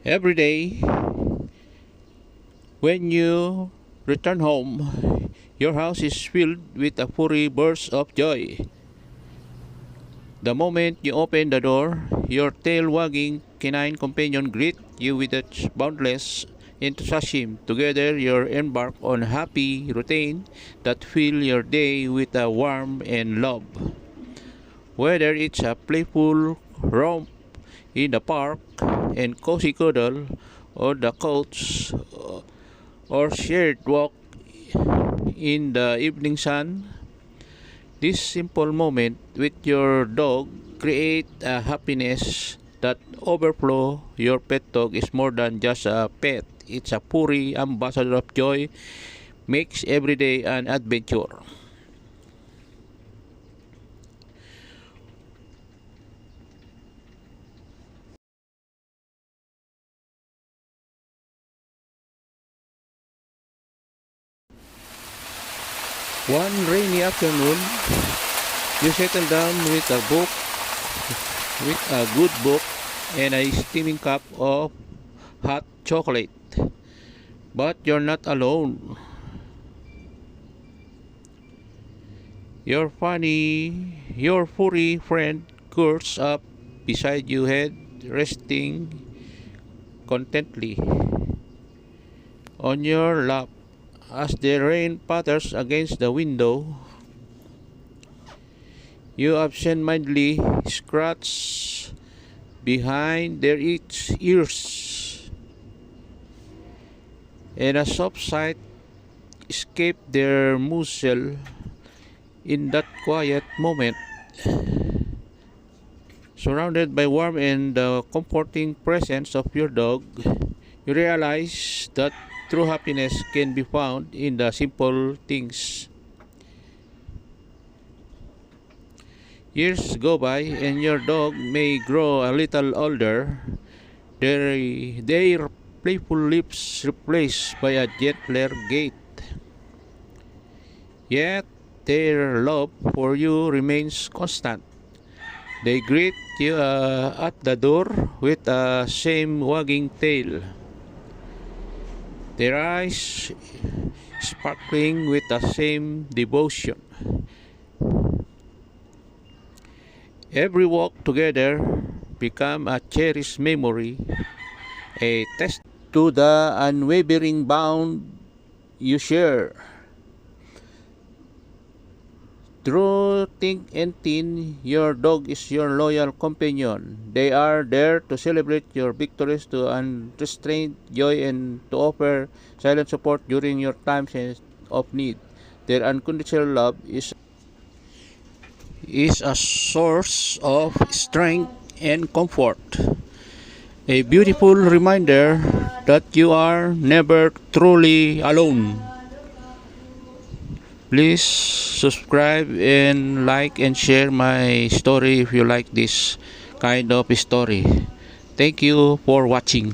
Every day, when you return home, your house is filled with a furry burst of joy. The moment you open the door, your tail-wagging canine companion greets you with its boundless enthusiasm. Together, you embark on a happy routine that fills your day with a warmth and love. Whether it's a playful romp in the park and cozy cuddle on the couch or shared walk in the evening sun, this simple moment with your dog create a happiness that overflow. Your pet dog is more than just a pet. It's a furry ambassador of joy, makes every day an adventure. One rainy afternoon, you settle down with a good book and a steaming cup of hot chocolate. But you're not alone. Your furry friend curls up beside you, head resting contently on your lap. As the rain patters against the window, you absent-mindedly scratch behind their ears, and a soft sigh escapes their muzzle. In that quiet moment, surrounded by warm and comforting presence of your dog, you realize that true happiness can be found in the simple things. Years go by and your dog may grow a little older, their playful lips replaced by a gentler gait. Yet their love for you remains constant. They greet you at the door with the same wagging tail, their eyes sparkling with the same devotion. Every walk together become a cherished memory, a test to the unwavering bond you share. Through thick and thin, your dog is your loyal companion. They are there to celebrate your victories, to unrestrained joy, and to offer silent support during your times of need. Their unconditional love is a source of strength and comfort. A beautiful reminder that you are never truly alone. Please subscribe and like and share my story if you like this kind of story. Thank you for watching.